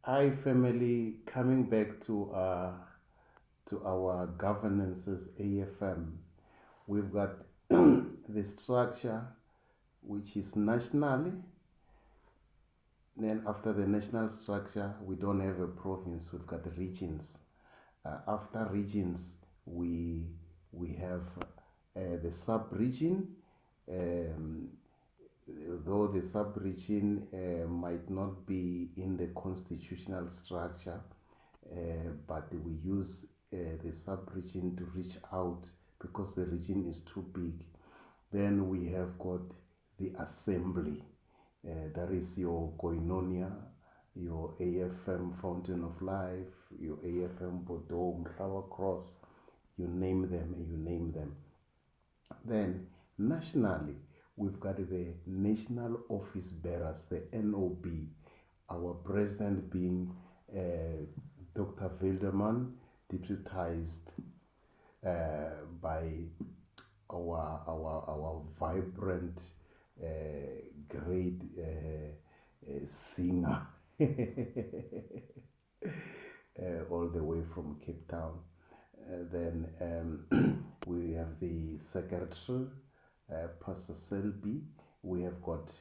Hi, family. Coming back to our governances AFM, we've got the structure which is nationally. Then after the national structure, we don't have a province. We've got the regions. After regions, we we have the sub-region. Um, though the sub-region might not be in the constitutional structure, but we use the sub-region to reach out because the region is too big. Then we have got the assembly. That is your koinonia, your AFM Fountain of Life, your AFM Bordeaux, Flower Cross, you name them, you name them. Then nationally, we've got the National Office Bearers, the NOB, our president being Dr. Wilderman, deputized by our vibrant, great singer, all the way from Cape Town. Then we have the secretary, Pastor Selby. We have got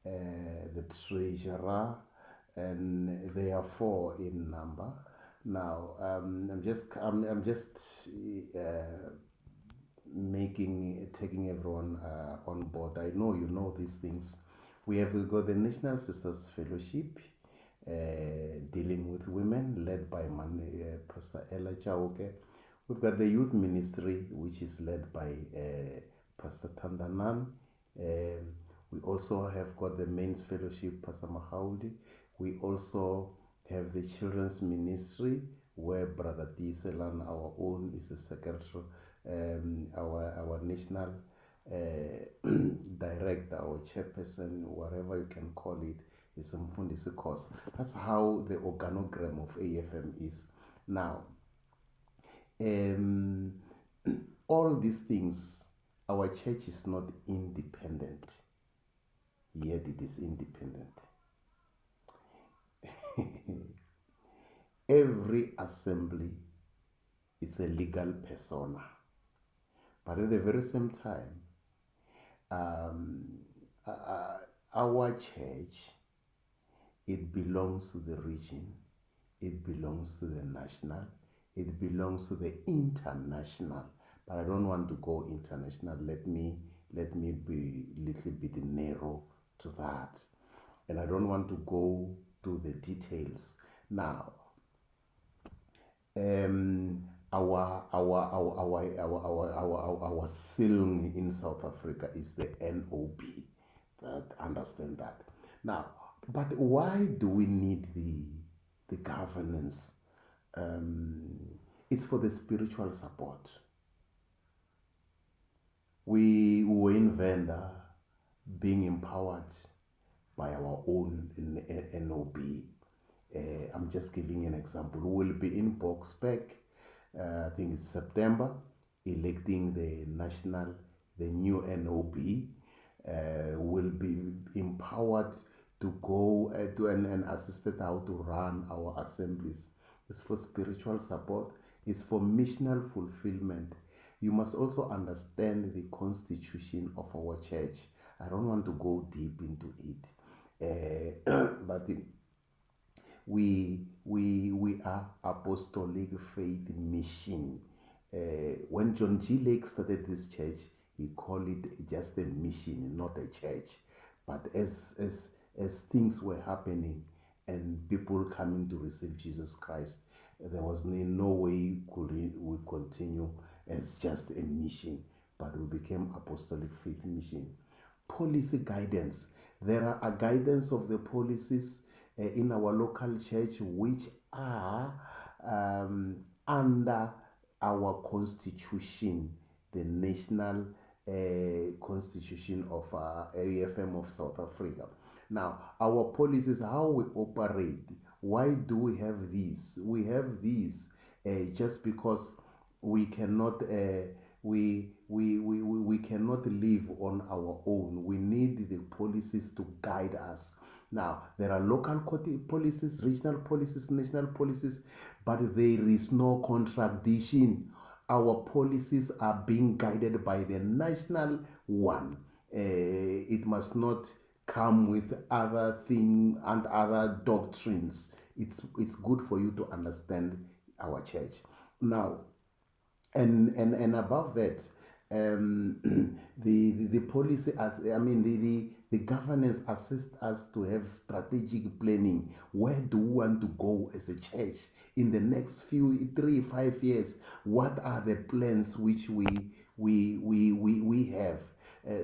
the treasurer, and they are four in number. Now, I'm just taking everyone on board. I know you know these things. We have got the National Sisters Fellowship, dealing with women, led by Pastor Ella Chauke. We've got the youth ministry, which is led by Pastor Tandanan. Um, we also have got the men's fellowship, Pastor Mahaudi. We also have the children's ministry, where Brother Tiselan, our own, is the secretary. Our national director, our chairperson, whatever you can call it, is Mfundisi course. That's how the organogram of AFM is. Now, um, all these things, our church is not independent, yet it is independent. Every assembly is a legal persona, but at the very same time, um, our church, it belongs to the region, it belongs to the national, it belongs to the international. But I don't want to go international. Let me be a little bit narrow to that, and I don't want to go to the details now. Um, our ceiling in South Africa is the NOB. That understand that. Now, but why do we need the governance? Um, it's for the spiritual support. We were in Venda being empowered by our own NOB. I'm just giving an example. We'll be in Boksburg, I think it's September, electing the new NOB. Will be empowered to go and assisted how to run our assemblies. It's for spiritual support, it's for missional fulfillment. You must also understand the constitution of our church. I don't want to go deep into it, but we are apostolic faith mission. When John G. Lake started this church, he called it just a mission, not a church. But as things were happening and people coming to receive Jesus Christ, there was no way we continue as just a mission, but we became apostolic faith mission. Policy guidance. There are a guidance of the policies in our local church which are under our constitution, the national constitution of AFM of South Africa. Now, our policies, how we operate, why do we have these? We have these just because we cannot we cannot live on our own. We need the policies to guide us. Now, there are local policies, regional policies, national policies, but there is no contradiction. Our policies are being guided by the national one. It must not come with other things and other doctrines. It's good for you to understand our church. Now, and above that, the policy, as I mean the governance assist us to have strategic planning. Where do we want to go as a church in the next few 3 5 years? What are the plans which we have?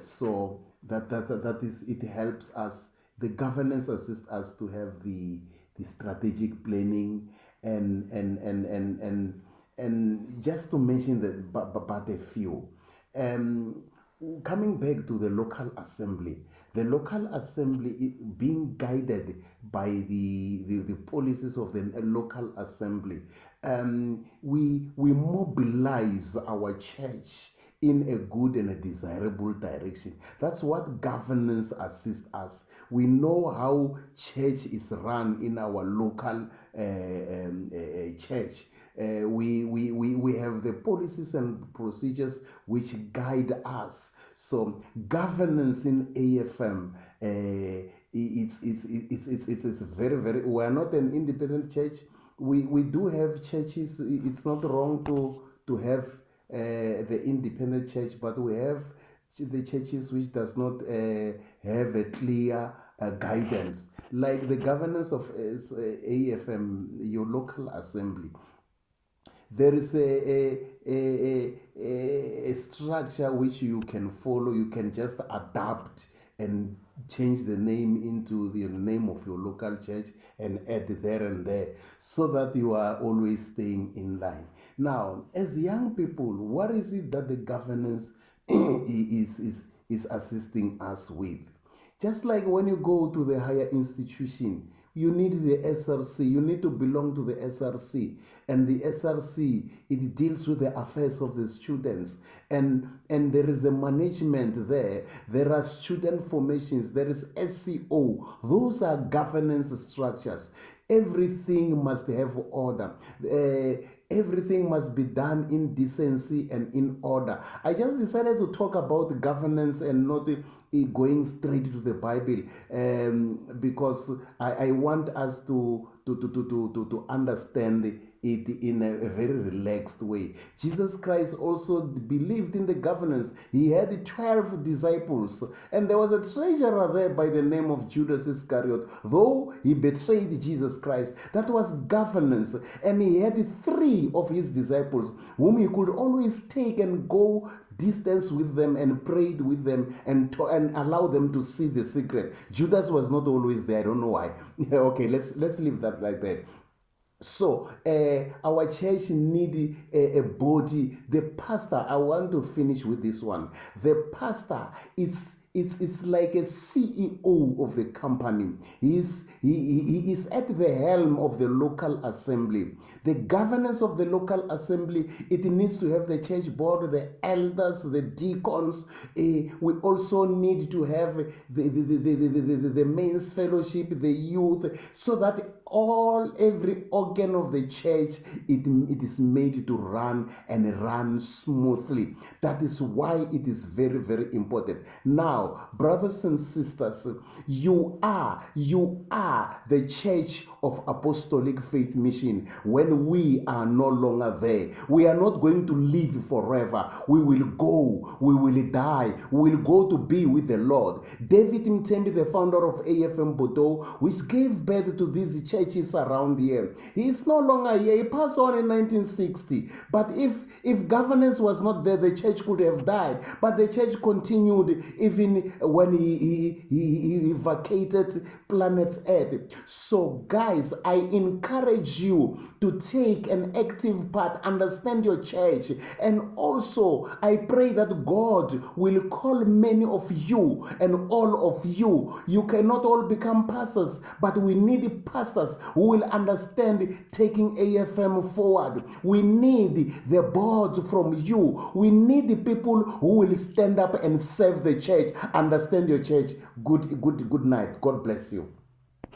So that is, it helps us. The governance assists us to have the strategic planning, and just to mention that, but a few. Um, Coming back to the local assembly, the local assembly is being guided by the policies of the local assembly. We mobilize our church in a good and a desirable direction. That's what governance assists us. We know how church is run in our local church. We have the policies and procedures which guide us. So governance in AFM, it's very, very. We are not an independent church. We do have churches. It's not wrong to have the independent church, but we have the churches which does not have a clear guidance, like the governance of AFM, your local assembly. There is a structure which you can follow. You can just adapt and change the name into the name of your local church and add there and there, so that you are always staying in line. Now, as young people, what is it that the governance is assisting us with? Just like when you go to the higher institution, you need the SRC, you need to belong to the SRC. And the SRC, it deals with the affairs of the students. And there is the management there. There are student formations, there is SCO. Those are governance structures. Everything must have order. Everything must be done in decency and in order. I just decided to talk about governance and not going straight to the Bible, because I want us to understand it in a very relaxed way. Jesus Christ also believed in the governance. He had 12 disciples, and there was a treasurer there by the name of Judas Iscariot. Though he betrayed Jesus Christ, that was governance. And he had 3 of his disciples whom he could always take and go distance with them and prayed with them and allow them to see the secret. Judas was not always there. I don't know why. Okay, let's leave that like that. So our church need a body. The pastor, I want to finish with this one. The pastor is like a CEO of the company. He is at the helm of the local assembly. The governance of the local assembly, it needs to have the church board, the elders, the deacons. We also need to have the men's fellowship, the youth, so that every organ of the church, it is made to run and run smoothly. That is why it is very, very important. Now, brothers and sisters, you are the church of Apostolic Faith Mission. When we are no longer there, we are not going to live forever. We will go, we will die, we will go to be with the Lord. David Mtembi, the founder of AFM Bodo, which gave birth to these churches around here, he is no longer here. He passed on in 1960. But if governance was not there, the church could have died. But the church continued even when he vacated planet Earth. So guys, I encourage you to take an active part, understand your church, and also I pray that God will call many of you, and all of you. You cannot all become pastors, but we need pastors who will understand taking AFM forward. We need the boards from you. We need the people who will stand up and serve the church. Understand your church. Good night. God bless you.